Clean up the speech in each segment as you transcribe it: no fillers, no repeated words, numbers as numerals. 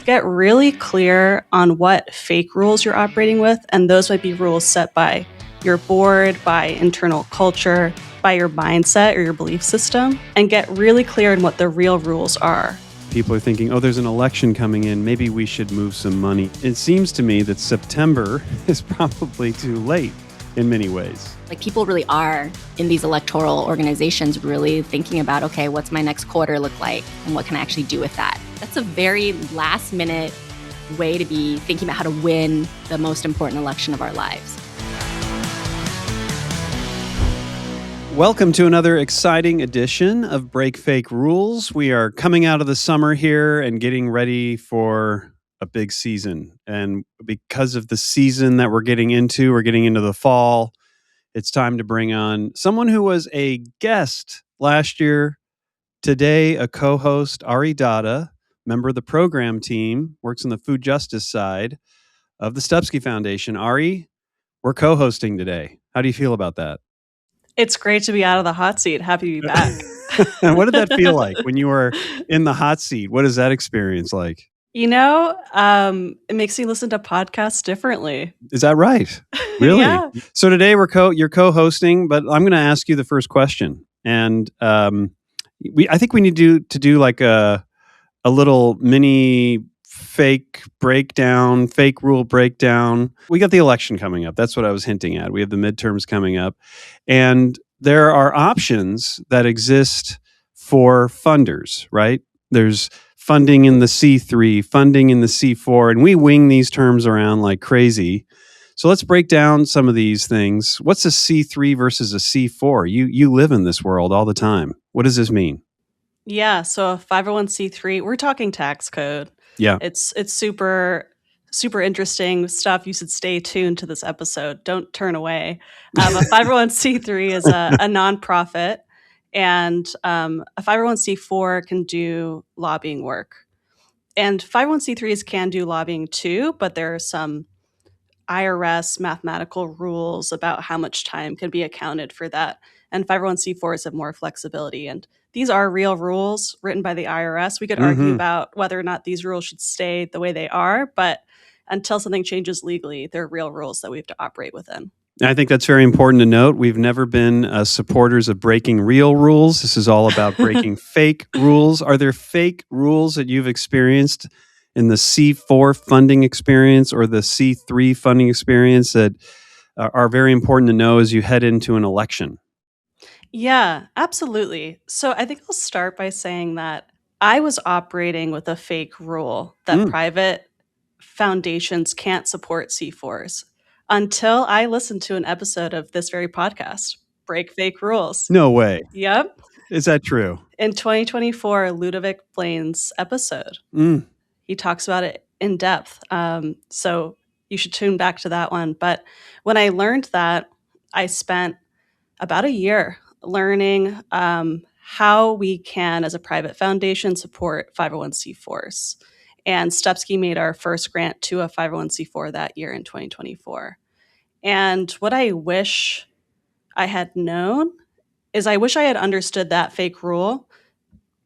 Get really clear on what fake rules you're operating with, and those might be rules set by your board, by internal culture, by your mindset or your belief system, and get really clear on what the real rules are. People are thinking, oh, there's an election coming in. Maybe we should move some money. It seems to me that September is probably too late in many ways. Like, people really are in these electoral organizations really thinking about, okay, what's my next quarter look like and what can I actually do with that? That's a very last minute way to be thinking about how to win the most important election of our lives. Welcome to another exciting edition of Break Fake Rules. We are coming out of the summer here and getting ready for a big season. And because of the season that we're getting into the fall, it's time to bring on someone who was a guest last year, today a co-host, Ari Datta, member of the program team, works on the food justice side of the Stupski Foundation. Ari, we're co-hosting today. How do you feel about that? It's great to be out of the hot seat. Happy to be back. What did that feel like when you were in the hot seat? What is that experience like? You know, it makes me listen to podcasts differently. Is that right? Really? Yeah. So today you're co-hosting, but I'm going to ask you the first question, and I think we need to do like a little mini fake rule breakdown. We got the election coming up. That's what I was hinting at. We have the midterms coming up, and there are options that exist for funders, right? There's funding in the C3, funding in the C4, and we wing these terms around like crazy. So let's break down some of these things. What's a C3 versus a C4? You live in this world all the time. What does this mean? Yeah, so a 501c3, we're talking tax code. Yeah. It's super interesting stuff. You should stay tuned to this episode. Don't turn away. A 501c3 is a nonprofit, and a 501c4 can do lobbying work. And 501c3s can do lobbying too, but there are some IRS mathematical rules about how much time can be accounted for that. And 501c4s have more flexibility. And these are real rules written by the IRS. We could argue about whether or not these rules should stay the way they are, but until something changes legally, they're real rules that we have to operate within. I think that's very important to note. We've never been supporters of breaking real rules. This is all about breaking fake rules. Are there fake rules that you've experienced in the C4 funding experience or the C3 funding experience that are very important to know as you head into an election? Yeah, absolutely. So I think I'll start by saying that I was operating with a fake rule that private foundations can't support C4s until I listened to an episode of this very podcast, Break Fake Rules. No way. Yep. Is that true? In 2024, Ludovic Blaine's episode. He talks about it in depth. So you should tune back to that one. But when I learned that, I spent about a year learning how we can, as a private foundation, support 501c4s. And Stupski made our first grant to a 501c4 that year in 2024. And what I wish I had known is I wish I had understood that fake rule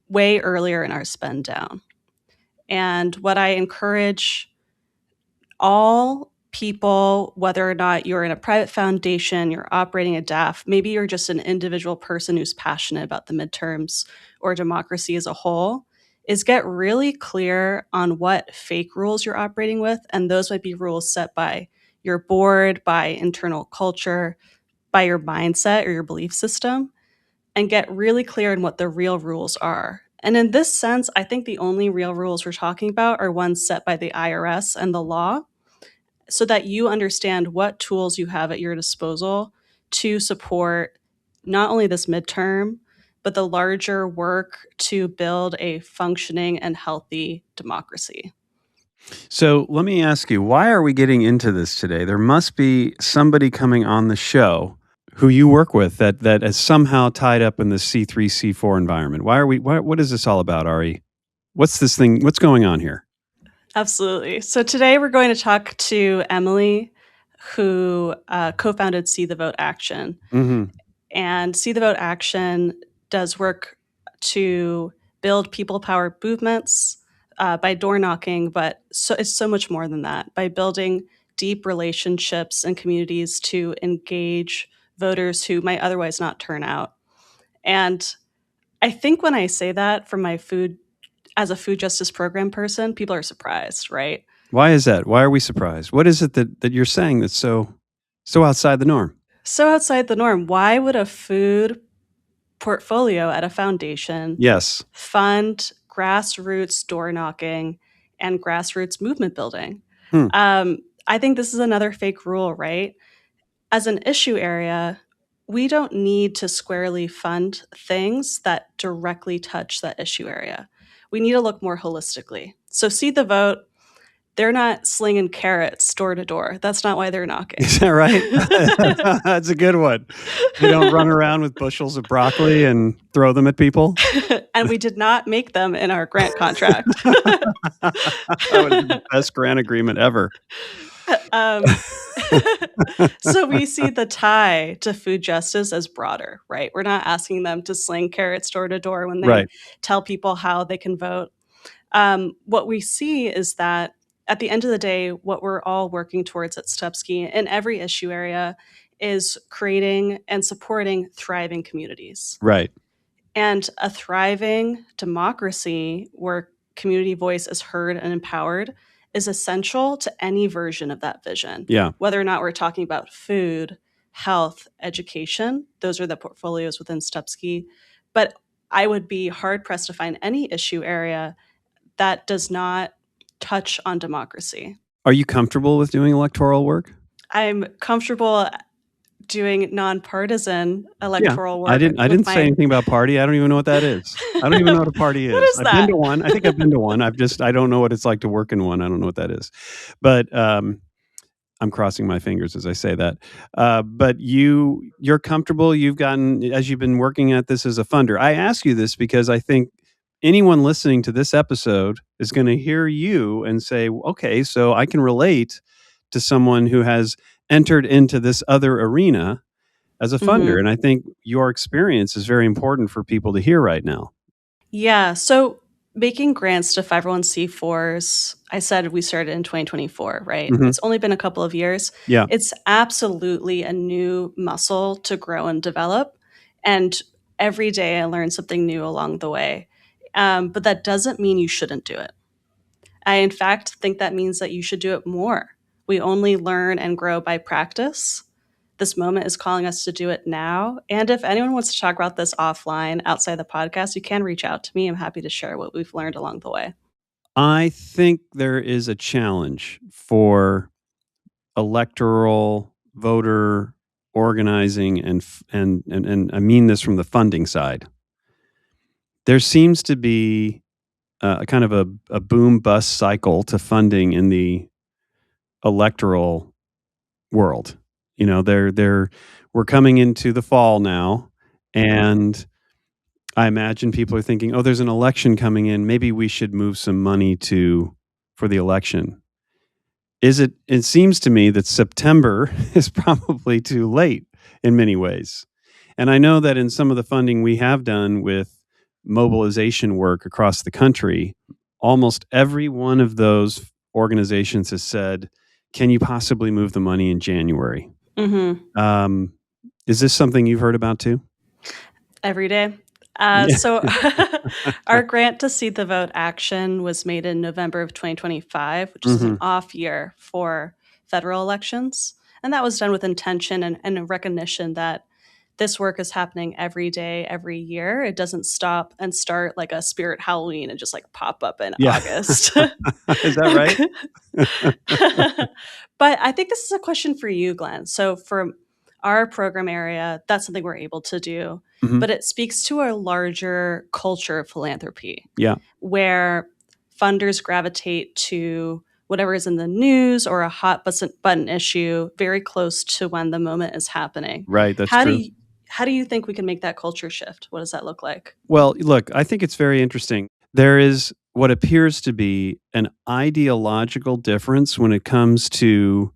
way earlier in our spend down. And what I encourage all people, whether or not you're in a private foundation, you're operating a DAF, maybe you're just an individual person who's passionate about the midterms or democracy as a whole, is get really clear on what fake rules you're operating with. And those might be rules set by your board, by internal culture, by your mindset or your belief system, and get really clear on what the real rules are. And in this sense, I think the only real rules we're talking about are ones set by the IRS and the law, so that you understand what tools you have at your disposal to support not only this midterm, but the larger work to build a functioning and healthy democracy. So let me ask you, why are we getting into this today? There must be somebody coming on the show who you work with that is somehow tied up in the C3, C4 environment. What is this all about, Ari? What's this thing? What's going on here? Absolutely. So today we're going to talk to Emily, who co-founded See the Vote Action. And See the Vote Action does work to build people-powered movements, by door knocking, but it's so much more than that. By building deep relationships and communities to engage voters who might otherwise not turn out. And I think when I say that from my as a food justice program person, people are surprised, right? Why is that? Why are we surprised? What is it that you're saying that's so outside the norm? So outside the norm. Why would a food portfolio at a foundation fund grassroots door knocking and grassroots movement building? I think this is another fake rule, right? As an issue area, we don't need to squarely fund things that directly touch that issue area. We need to look more holistically. So See the Vote, they're not slinging carrots door to door. That's not why they're knocking. Is that right? That's a good one. They don't run around with bushels of broccoli and throw them at people. And we did not make them in our grant contract. That would be the best grant agreement ever. So we see the tie to food justice as broader, right? We're not asking them to sling carrots door to door when they tell people how they can vote. What we see is that at the end of the day, what we're all working towards at Stupski in every issue area is creating and supporting thriving communities. Right. And a thriving democracy where community voice is heard and empowered is essential to any version of that vision. Yeah. Whether or not we're talking about food, health, education, those are the portfolios within Stupski. But I would be hard-pressed to find any issue area that does not touch on democracy. Are you comfortable with doing electoral work? I'm comfortable doing nonpartisan electoral work. I didn't say anything about party. I don't even know what that is. I don't even know what a party is. What is that? I've been to one. I think I've been to one. I don't know what it's like to work in one. I don't know what that is. But I'm crossing my fingers as I say that. But you're comfortable. You've gotten, as you've been working at this as a funder. I ask you this because I think anyone listening to this episode is going to hear you and say, okay, so I can relate to someone who has entered into this other arena as a funder. Mm-hmm. And I think your experience is very important for people to hear right now. Yeah. So making grants to 501c4s, I said we started in 2024, right? Mm-hmm. It's only been a couple of years. Yeah. It's absolutely a new muscle to grow and develop. And every day I learn something new along the way. But that doesn't mean you shouldn't do it. I, in fact, think that means that you should do it more. We only learn and grow by practice. This moment is calling us to do it now. And if anyone wants to talk about this offline outside the podcast, you can reach out to me. I'm happy to share what we've learned along the way. I think there is a challenge for electoral voter organizing and I mean this from the funding side. There seems to be a kind of a boom bust cycle to funding in the electoral world. You know, we're coming into the fall now, and I imagine people are thinking, oh, there's an election coming in. Maybe we should move some money for the election. It seems to me that September is probably too late in many ways. And I know that in some of the funding we have done with mobilization work across the country, almost every one of those organizations has said, can you possibly move the money in January? Mm-hmm. Is this something you've heard about too? Every day. So our grant to See the Vote action was made in November of 2025, which is an off year for federal elections. And that was done with intention and a recognition that this work is happening every day, every year. It doesn't stop and start like a spirit Halloween and just like pop up in August. Is that right? But I think this is a question for you, Glenn. So for our program area, that's something we're able to do. Mm-hmm. But it speaks to a larger culture of philanthropy. Yeah. Where funders gravitate to whatever is in the news or a hot button issue very close to when the moment is happening. Right, that's true. How do you think we can make that culture shift? What does that look like? Well, look, I think it's very interesting. There is what appears to be an ideological difference when it comes to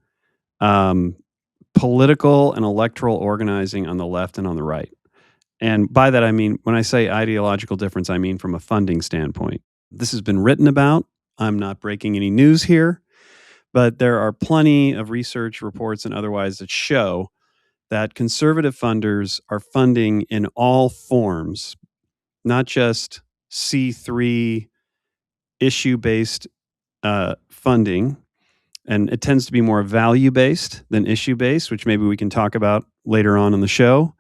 political and electoral organizing on the left and on the right. And by that, I mean, when I say ideological difference, I mean from a funding standpoint. This has been written about. I'm not breaking any news here, but there are plenty of research reports and otherwise that show that conservative funders are funding in all forms, not just C3 issue-based funding, and it tends to be more value-based than issue-based, which maybe we can talk about later on in the show.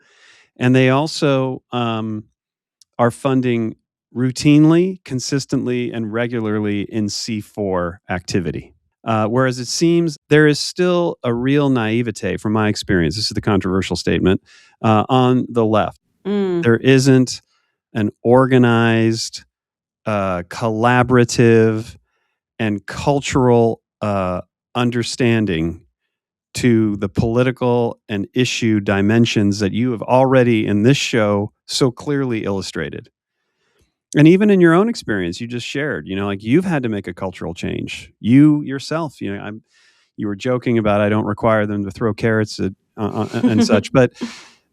And they also are funding routinely, consistently, and regularly in C4 activity. Whereas it seems there is still a real naivete, from my experience, this is the controversial statement, on the left. There isn't an organized, collaborative, and cultural understanding to the political and issue dimensions that you have already in this show so clearly illustrated. And even in your own experience, you just shared, like you've had to make a cultural change. You yourself, you were joking about, I don't require them to throw carrots at, and such, but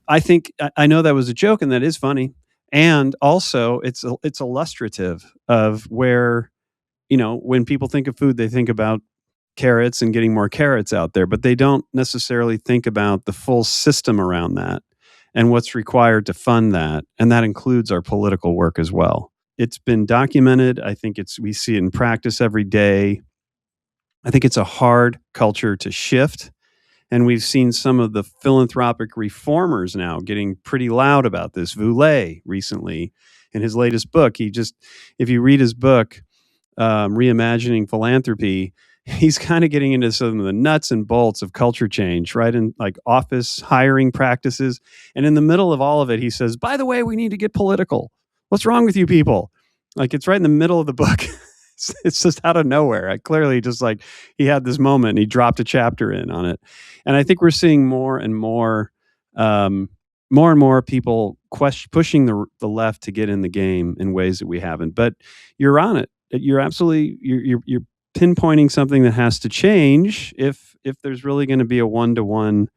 I think I know that was a joke, and that is funny. And also it's illustrative of where, when people think of food, they think about carrots and getting more carrots out there, but they don't necessarily think about the full system around that and what's required to fund that. And that includes our political work as well. It's been documented. I think we see it in practice every day. I think it's a hard culture to shift. And we've seen some of the philanthropic reformers now getting pretty loud about this. Voulet recently, in his latest book, if you read his book, Reimagining Philanthropy, he's kind of getting into some of the nuts and bolts of culture change, right? In like office hiring practices. And in the middle of all of it, he says, by the way, we need to get political. What's wrong with you people? Like, it's right in the middle of the book. It's just out of nowhere. I clearly just like he had this moment and he dropped a chapter in on it. And I think we're seeing more and more people pushing the left to get in the game in ways that we haven't. But you're on it. You're absolutely you're pinpointing something that has to change if there's really going to be a 1-to-1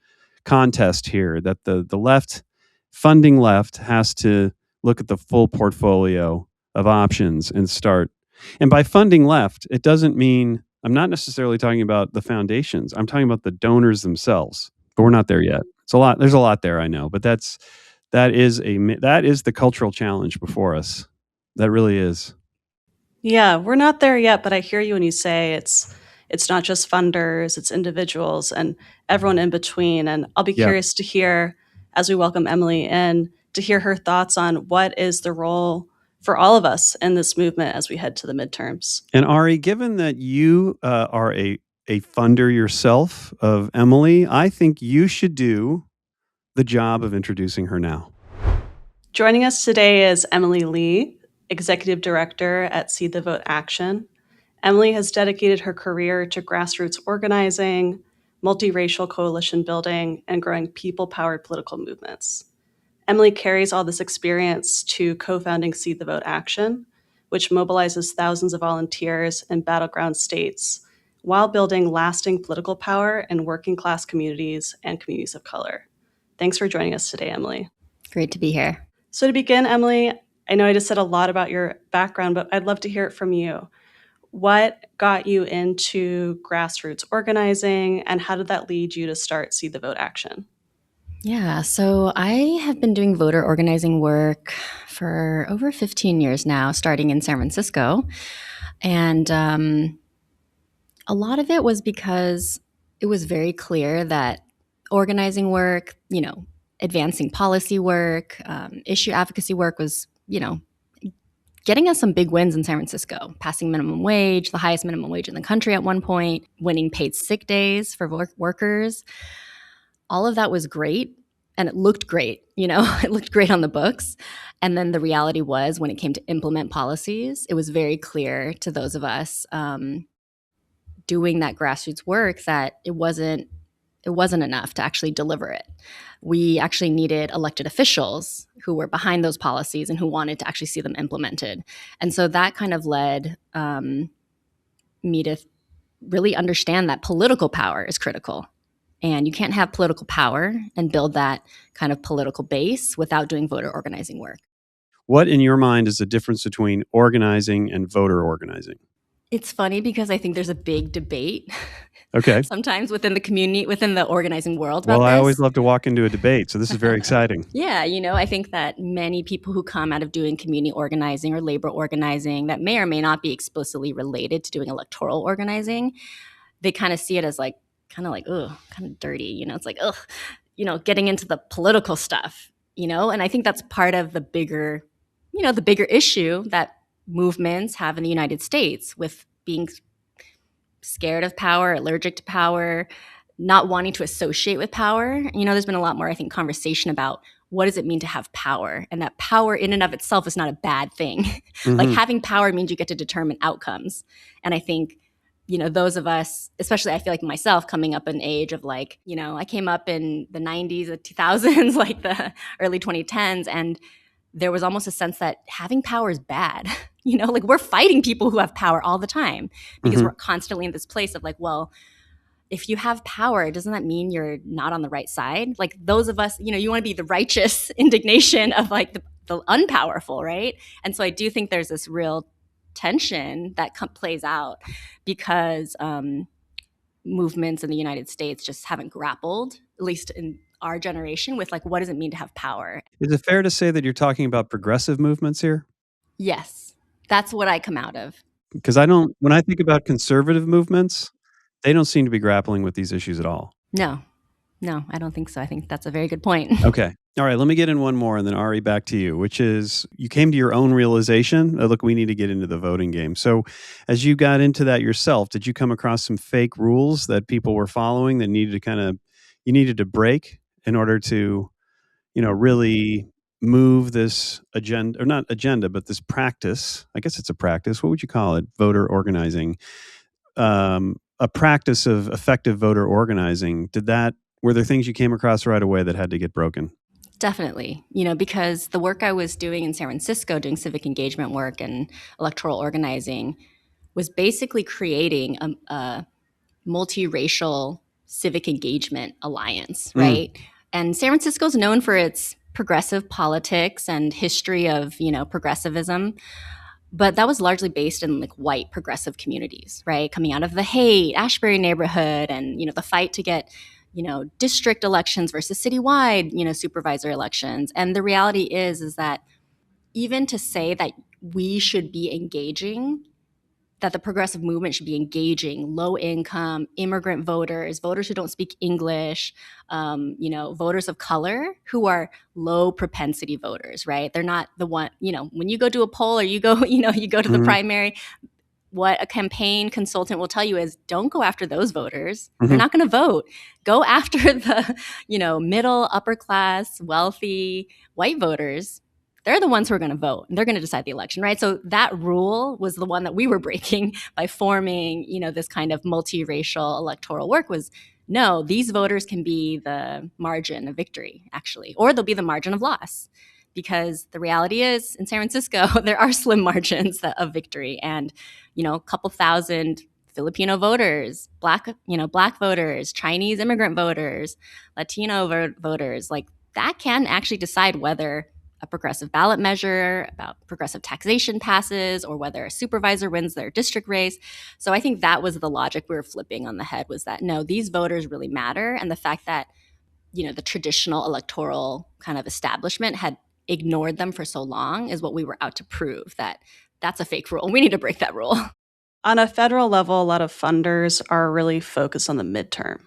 contest here. That the funding left has to look at the full portfolio of options and start. And by funding left, it doesn't mean, I'm not necessarily talking about the foundations. I'm talking about the donors themselves. But we're not there yet. It's a lot. There's a lot there, I know. But that is the cultural challenge before us. That really is. Yeah, we're not there yet, but I hear you when you say it's not just funders, it's individuals and everyone in between. And I'll be curious to hear, as we welcome Emily in, to hear her thoughts on what is the role for all of us in this movement as we head to the midterms. And Ari, given that you are a funder yourself of Emily, I think you should do the job of introducing her now. Joining us today is Emily Lee, Executive Director at See the Vote Action. Emily has dedicated her career to grassroots organizing, multiracial coalition building, and growing people-powered political movements. Emily carries all this experience to co-founding See the Vote Action, which mobilizes thousands of volunteers in battleground states while building lasting political power in working-class communities and communities of color. Thanks for joining us today, Emily. Great to be here. So to begin, Emily, I know I just said a lot about your background, but I'd love to hear it from you. What got you into grassroots organizing, and how did that lead you to start See the Vote Action? Yeah, so I have been doing voter organizing work for over 15 years now, starting in San Francisco. And a lot of it was because it was very clear that organizing work, advancing policy work, issue advocacy work was, getting us some big wins in San Francisco, passing minimum wage, the highest minimum wage in the country at one point, winning paid sick days for workers. All of that was great, and it looked great, it looked great on the books. And then the reality was, when it came to implement policies, it was very clear to those of us doing that grassroots work that it wasn't enough to actually deliver it. We actually needed elected officials who were behind those policies and who wanted to actually see them implemented. And so that kind of led me to really understand that political power is critical. And you can't have political power and build that kind of political base without doing voter organizing work. What in your mind is the difference between organizing and voter organizing? It's funny because I think there's a big debate Okay. sometimes within the community, within the organizing world about Well, I this. always love to walk into a debate, so this is very exciting. Yeah, I think that many people who come out of doing community organizing or labor organizing that may or may not be explicitly related to doing electoral organizing, they kind of see it as like, kind of dirty, it's like, getting into the political stuff, and I think that's part of the bigger issue that movements have in the United States with being scared of power, allergic to power, not wanting to associate with power. There's been a lot more, I think, conversation about what does it mean to have power, and that power in and of itself is not a bad thing. Mm-hmm. Like having power means you get to determine outcomes. And I think, those of us, especially I feel like myself coming up in age of like, I came up in the 90s, the 2000s, like the early 2010s, and there was almost a sense that having power is bad. Like we're fighting people who have power all the time because we're constantly in this place of like, well, if you have power, doesn't that mean you're not on the right side? Like those of us, you want to be the righteous indignation of like the unpowerful, right? And so I do think there's this real tension that plays out because movements in the United States just haven't grappled, at least in our generation, with like, what does it mean to have power? Is it fair to say that you're talking about progressive movements here? Yes, that's what I come out of. Because when I think about conservative movements, they don't seem to be grappling with these issues at all. No, I don't think so. I think that's a very good point. Okay. All right, let me get in one more and then Ari, back to you, which is you came to your own realization. Look, we need to get into the voting game. So as you got into that yourself, did you come across some fake rules that people were following that you needed to break in order to, really move this agenda, or not agenda, but this practice? I guess it's a practice. What would you call it? Voter organizing. A practice of effective voter organizing. Were there things you came across right away that had to get broken? Definitely, because the work I was doing in San Francisco, doing civic engagement work and electoral organizing, was basically creating a multiracial civic engagement alliance, right? And San Francisco is known for its progressive politics and history of, progressivism. But that was largely based in like white progressive communities, right? Coming out of the Haight, Ashbury neighborhood, and, the fight to get, district elections versus citywide, supervisor elections. And the reality is that even to say that we should be engaging, that the progressive movement should be engaging low income immigrant voters who don't speak English, voters of color who are low propensity voters, right? They're not the one, when you go do a poll or you go, you go to the primary, what a campaign consultant will tell you is don't go after those voters. They're not going to vote. Go after the, middle, upper class, wealthy white voters. They're the ones who are going to vote and they're going to decide the election, right? So that rule was the one that we were breaking by forming, this kind of multiracial electoral work was, no, these voters can be the margin of victory, actually, or they'll be the margin of loss. Because the reality is in San Francisco, there are slim margins of victory. And, a couple thousand Filipino voters, black voters, Chinese immigrant voters, Latino voters, like that can actually decide whether a progressive ballot measure about progressive taxation passes or whether a supervisor wins their district race. So I think that was the logic we were flipping on the head, was that, no, these voters really matter. And the fact that, the traditional electoral kind of establishment had ignored them for so long is what we were out to prove, that that's a fake rule. We need to break that rule. On a federal level, a lot of funders are really focused on the midterm.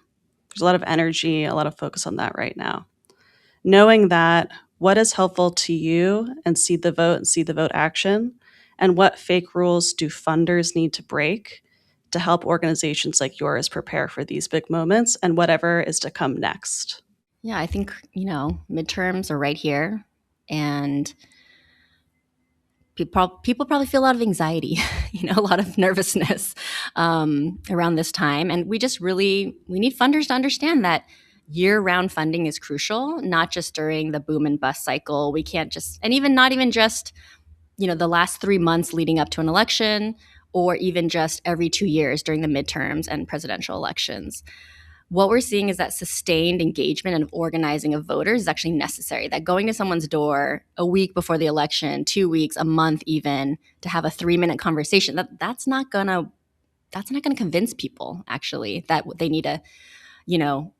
There's a lot of energy, a lot of focus on that right now. Knowing that, what is helpful to you and see the vote action, and what fake rules do funders need to break to help organizations like yours prepare for these big moments and whatever is to come next? Yeah, I think, midterms are right here. And people probably feel a lot of anxiety, a lot of nervousness around this time. And we need funders to understand that year-round funding is crucial, not just during the boom and bust cycle. We can't just, and even not even just, the last 3 months leading up to an election, or even just every 2 years during the midterms and presidential elections. what we're seeing is that sustained engagement and organizing of voters is actually necessary. That going to someone's door a week before the election, 2 weeks, a month even, to have a 3-minute conversation, that's not gonna convince people actually that they need to,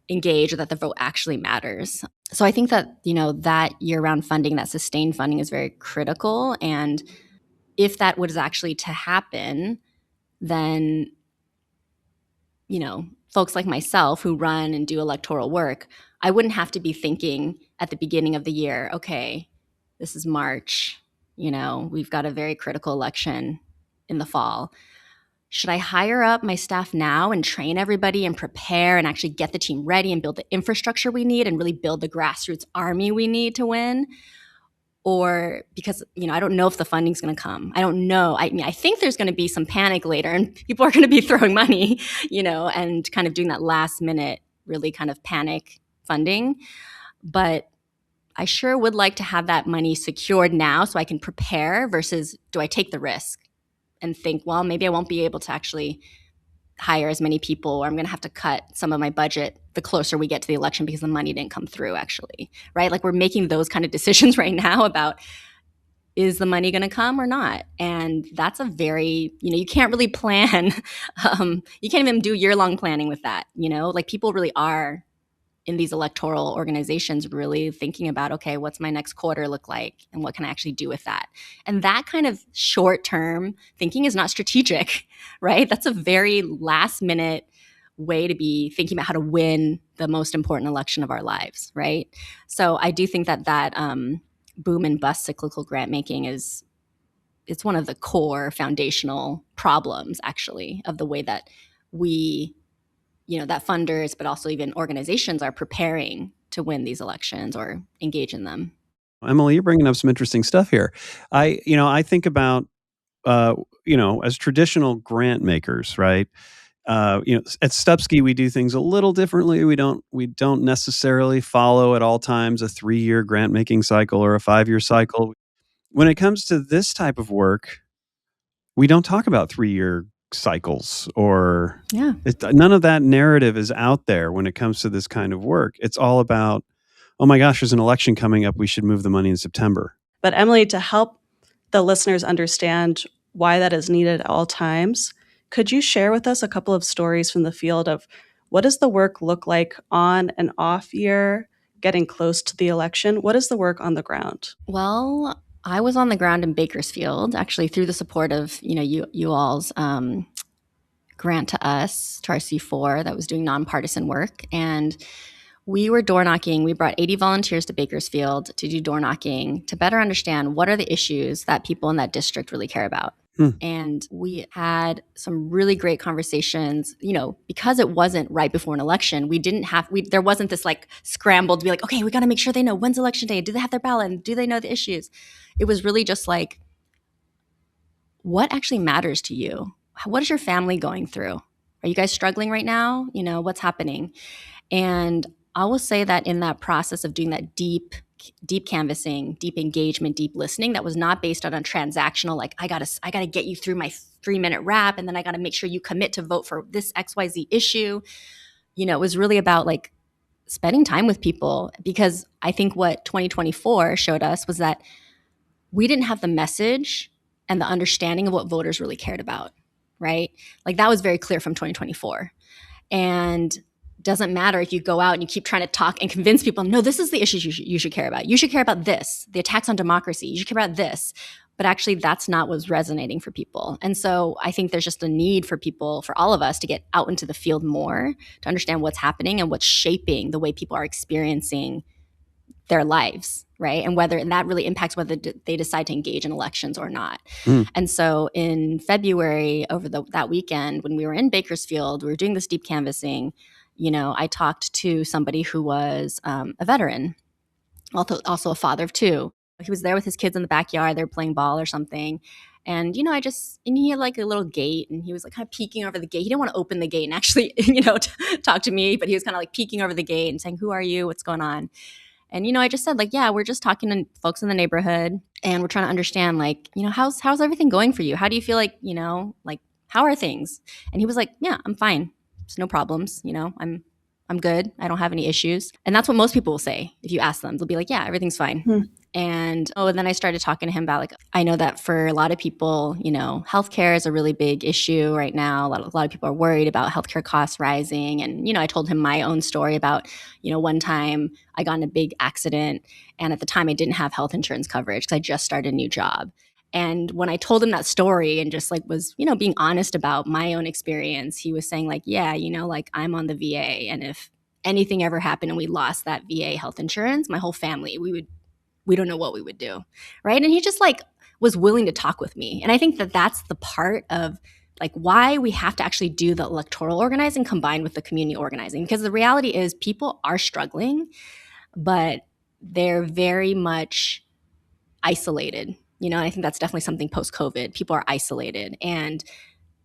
engage, or that the vote actually matters. So I think that, that year-round funding, that sustained funding, is very critical. And if that was actually to happen, then, folks like myself who run and do electoral work, I wouldn't have to be thinking at the beginning of the year, okay, this is March, we've got a very critical election in the fall. Should I hire up my staff now and train everybody and prepare and actually get the team ready and build the infrastructure we need and really build the grassroots army we need to win? Or because, I don't know if the funding's going to come. I don't know. I think there's going to be some panic later and people are going to be throwing money, and kind of doing that last minute, really kind of panic funding. But I sure would like to have that money secured now so I can prepare, versus do I take the risk and think, well, maybe I won't be able to actually hire as many people, or I'm going to have to cut some of my budget the closer we get to the election because the money didn't come through actually, right? Like, we're making those kind of decisions right now about, is the money going to come or not? And that's a very, you can't really plan. You can't even do year-long planning with that, like people really are in these electoral organizations really thinking about, okay, what's my next quarter look like and what can I actually do with that? And that kind of short-term thinking is not strategic, right? That's a very last-minute way to be thinking about how to win the most important election of our lives, right? So I do think that boom and bust cyclical grant making it's one of the core foundational problems actually of the way that we, that funders, but also even organizations are preparing to win these elections or engage in them. Emily, you're bringing up some interesting stuff here. I think about, as traditional grant makers, right? At Stupski, we do things a little differently. We don't necessarily follow at all times a 3-year grant making cycle or a 5-year cycle. When it comes to this type of work, we don't talk about 3-year cycles, or none of that narrative is out there when it comes to this kind of work. It's all about, oh my gosh, there's an election coming up, we should move the money in September. But Emily, to help the listeners understand why that is needed at all times, could you share with us a couple of stories from the field of what does the work look like on and off year, getting close to the election? What is the work on the ground? Well, I was on the ground in Bakersfield, actually through the support of, you all's grant to us, to our C4, that was doing nonpartisan work. And we were door knocking. We brought 80 volunteers to Bakersfield to do door knocking to better understand what are the issues that people in that district really care about. And we had some really great conversations, because it wasn't right before an election. There wasn't this like scramble to be like, okay, we got to make sure they know when's election day. Do they have their ballot? And do they know the issues? It was really just like, what actually matters to you? What is your family going through? Are you guys struggling right now? What's happening? And I will say that in that process of doing that deep canvassing, deep engagement, deep listening, that was not based on a transactional, like, I gotta get you through my 3-minute wrap, and then I gotta make sure you commit to vote for this XYZ issue. It was really about like spending time with people, because I think what 2024 showed us was that we didn't have the message and the understanding of what voters really cared about, right? Like, that was very clear from 2024. And doesn't matter if you go out and you keep trying to talk and convince people, no, this is the issues you should care about. You should care about this, the attacks on democracy. You should care about this. But actually, that's not what's resonating for people. And so I think there's just a need for people, for all of us, to get out into the field more, to understand what's happening and what's shaping the way people are experiencing their lives, right? And that really impacts whether they decide to engage in elections or not. And so in February, over that weekend, when we were in Bakersfield, we were doing this deep canvassing. I talked to somebody who was a veteran, also a father of 2. He was there with his kids in the backyard. They were playing ball or something. And, and he had like a little gate, and he was like kind of peeking over the gate. He didn't want to open the gate and actually, talk to me, but he was kind of like peeking over the gate and saying, who are you? What's going on? And, I just said, like, yeah, we're just talking to folks in the neighborhood, and we're trying to understand, like, how's everything going for you? How do you feel like, like, how are things? And he was like, yeah, I'm fine. There's no problems. I'm I'm good. I don't have any issues. And that's what most people will say. If you ask them, they'll be like, yeah, everything's fine. And then I started talking to him about like, I know that for a lot of people, healthcare is a really big issue right now. A lot of people are worried about healthcare costs rising. And, I told him my own story about, one time I got in a big accident. And at the time I didn't have health insurance coverage because I just started a new job. And when I told him that story and just like was, being honest about my own experience, he was saying like, yeah, like I'm on the VA. And if anything ever happened and we lost that VA health insurance, my whole family, we don't know what we would do. Right. And he just like was willing to talk with me. And I think that that's the part of like why we have to actually do the electoral organizing combined with the community organizing, because the reality is people are struggling, but they're very much isolated. I think that's definitely something post-COVID. People are isolated. And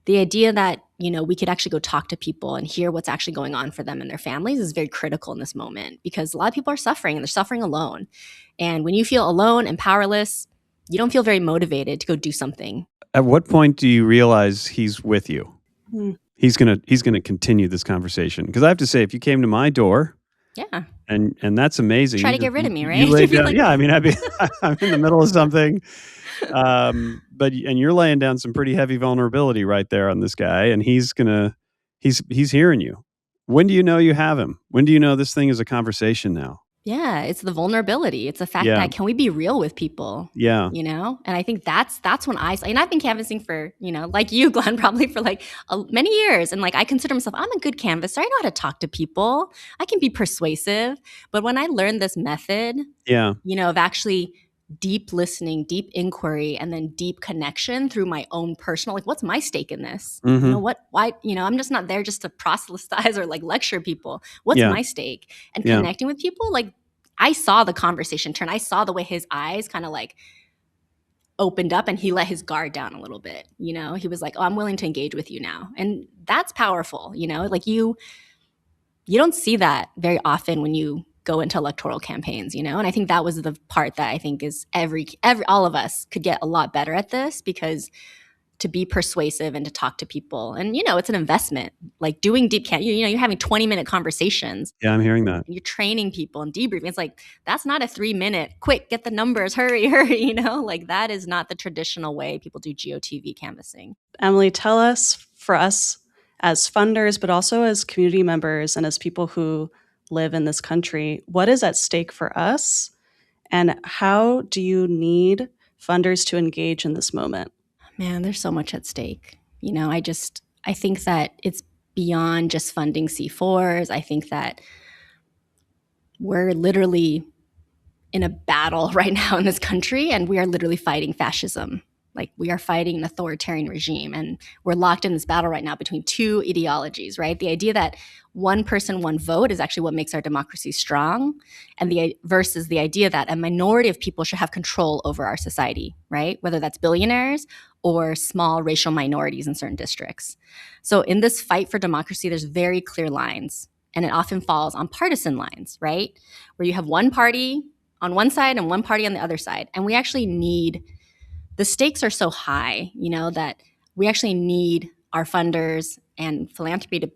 the idea that, we could actually go talk to people and hear what's actually going on for them and their families is very critical in this moment, because a lot of people are suffering and they're suffering alone. And when you feel alone and powerless, you don't feel very motivated to go do something. At what point do you realize he's with you? He's gonna continue this conversation? Because I have to say, if you came to my door, yeah, and that's amazing. Try to get rid of me, right? You laid down, yeah, I mean, I'm in the middle of something, but you're laying down some pretty heavy vulnerability right there on this guy, and he's hearing you. When do you know you have him? When do you know this thing is a conversation now? Yeah, it's the vulnerability. It's the fact that can we be real with people? Yeah. And I think that's when and I've been canvassing for, like you, Glenn, probably for like many years. And like, I consider myself, I'm a good canvasser. I know how to talk to people. I can be persuasive. But when I learned this method, of actually deep listening, deep inquiry, and then deep connection through my own personal, like, what's my stake in this? Why, I'm just not there just to proselytize or like lecture people. What's my stake? And connecting with people, like, I saw the conversation turn. I saw the way his eyes kind of like opened up and he let his guard down a little bit. He was like, oh, I'm willing to engage with you now. And that's powerful. Like you don't see that very often when you go into electoral campaigns, and I think that was the part that I think is all of us could get a lot better at this, because to be persuasive and to talk to people, and it's an investment. Like doing deep you're having 20-minute conversations. Yeah, I'm hearing that. And you're training people and debriefing. It's like, that's not a 3-minute quick get the numbers, hurry, like that is not the traditional way people do GOTV canvassing. Emily, tell us, for us as funders, but also as community members and as people who live in this country, what is at stake for us, and how do you need funders to engage in this moment? Man, there's so much at stake. I think that it's beyond just funding C4s. I think that we're literally in a battle right now in this country, and we are literally fighting fascism. Like, we are fighting an authoritarian regime, and we're locked in this battle right now between two ideologies, right? The idea that one person, one vote is actually what makes our democracy strong, and versus the idea that a minority of people should have control over our society, right? Whether that's billionaires or small racial minorities in certain districts. So in this fight for democracy, there's very clear lines, and it often falls on partisan lines, right? Where you have one party on one side and one party on the other side. And we actually need, the stakes are so high, that we actually need our funders and philanthropy to,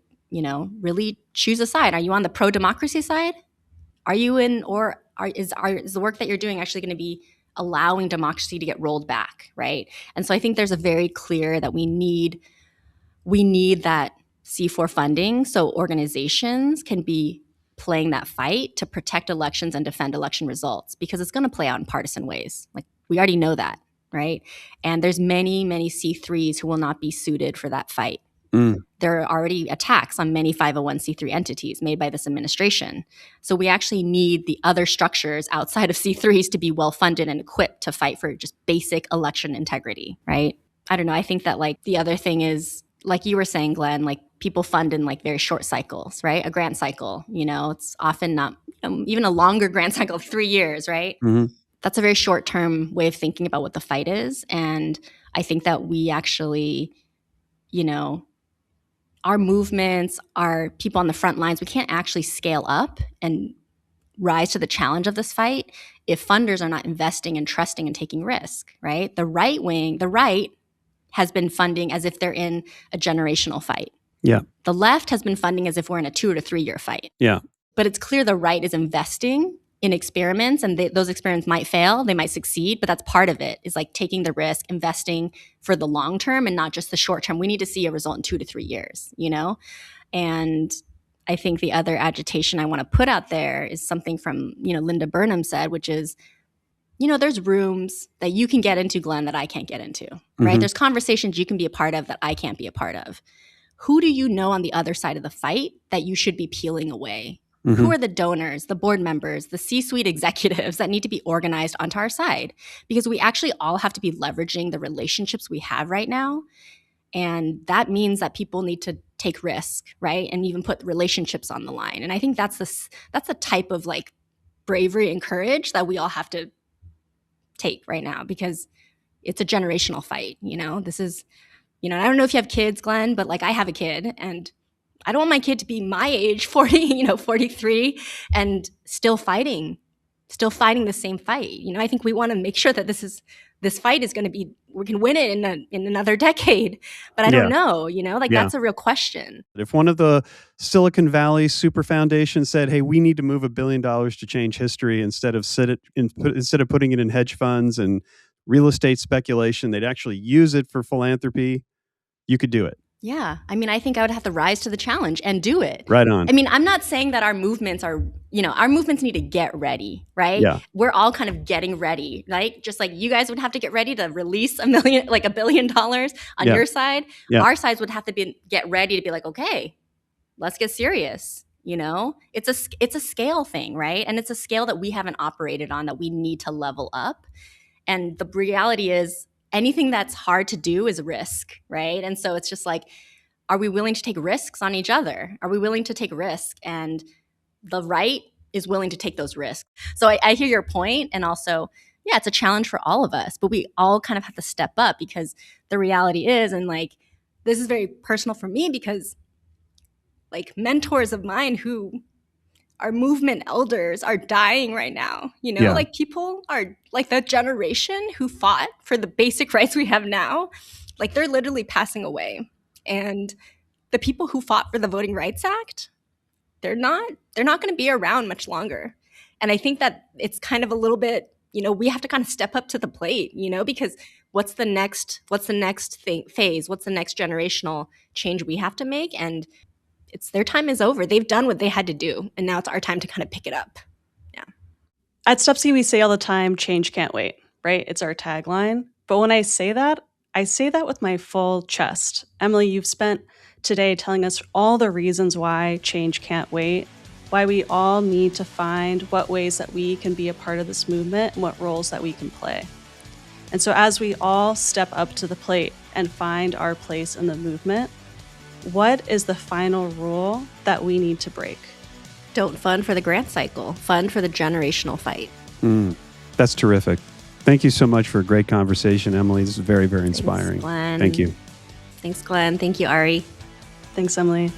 really choose a side. Are you on the pro-democracy side? Are you in, or is the work that you're doing actually going to be allowing democracy to get rolled back, right? And so I think there's a very clear that we need that C4 funding so organizations can be playing that fight to protect elections and defend election results, because it's going to play out in partisan ways. Like, we already know that, right? And there's many, many C3s who will not be suited for that fight. There are already attacks on many 501c3 entities made by this administration. So we actually need the other structures outside of C3s to be well-funded and equipped to fight for just basic election integrity, right? I don't know. I think that, like, the other thing is, like you were saying, Glenn, like, people fund in like very short cycles, right? A grant cycle, it's often not, even a longer grant cycle, 3 years, right? Mm-hmm. That's a very short-term way of thinking about what the fight is. And I think that we actually, our movements, our people on the front lines, we can't actually scale up and rise to the challenge of this fight if funders are not investing and trusting and taking risk, right? The right has been funding as if they're in a generational fight. Yeah. The left has been funding as if we're in a 2 to 3 year fight. Yeah. But it's clear the right is investing in experiments, and those experiments might fail, they might succeed, but that's part of it, is like taking the risk, investing for the long term and not just the short term. We need to see a result in 2 to 3 years, you know? And I think the other agitation I want to put out there is something from, Linda Burnham said, which is, there's rooms that you can get into, Glenn, that I can't get into, right? There's conversations you can be a part of that I can't be a part of. Who do you know on the other side of the fight that you should be peeling away? Who are the donors, the board members, the C-suite executives that need to be organized onto our side? Because we actually all have to be leveraging the relationships we have right now. And that means that people need to take risk, right? And even put relationships on the line. And I think that's a type of like bravery and courage that we all have to take right now, because it's a generational fight. This is, I don't know if you have kids, Glenn, but like I have a kid, and I don't want my kid to be my age, 40, 43, and still fighting the same fight. I think we want to make sure that this fight is going to be, we can win it in another decade. But I don't know, that's a real question. If one of the Silicon Valley super foundations said, hey, we need to move $1 billion to change history instead of putting it in hedge funds and real estate speculation, they'd actually use it for philanthropy, you could do it. Yeah. I think I would have to rise to the challenge and do it. Right on. I'm not saying that our movements are, our movements need to get ready, right? Yeah. We're all kind of getting ready, right? Just like you guys would have to get ready to release $1 billion on your side. Yeah. Our sides would have to get ready to be like, okay, let's get serious. It's a scale thing, right? And it's a scale that we haven't operated on, that we need to level up. And the reality is, anything that's hard to do is a risk, right? And so it's just like, are we willing to take risks on each other? Are we willing to take risk? And the right is willing to take those risks. So I hear your point. And also, yeah, it's a challenge for all of us, but we all kind of have to step up, because the reality is, and like, this is very personal for me, because like mentors of mine who are movement elders are dying right now. Like people are like the generation who fought for the basic rights we have now, like they're literally passing away. And the people who fought for the Voting Rights Act, they're not going to be around much longer. And I think that it's kind of a little bit, we have to kind of step up to the plate, because what's the next phase? What's the next generational change we have to make? And their time is over. They've done what they had to do. And now it's our time to kind of pick it up. Yeah. At Stupski, we say all the time, change can't wait, right? It's our tagline. But when I say that with my full chest. Emily, you've spent today telling us all the reasons why change can't wait, why we all need to find what ways that we can be a part of this movement and what roles that we can play. And so as we all step up to the plate and find our place in the movement, what is the final rule that we need to break? Don't fund for the grant cycle. Fund for the generational fight. That's terrific. Thank you so much for a great conversation, Emily. This is very, very inspiring. Thanks, Glenn. Thank you. Thanks, Glenn. Thank you, Ari. Thanks, Emily.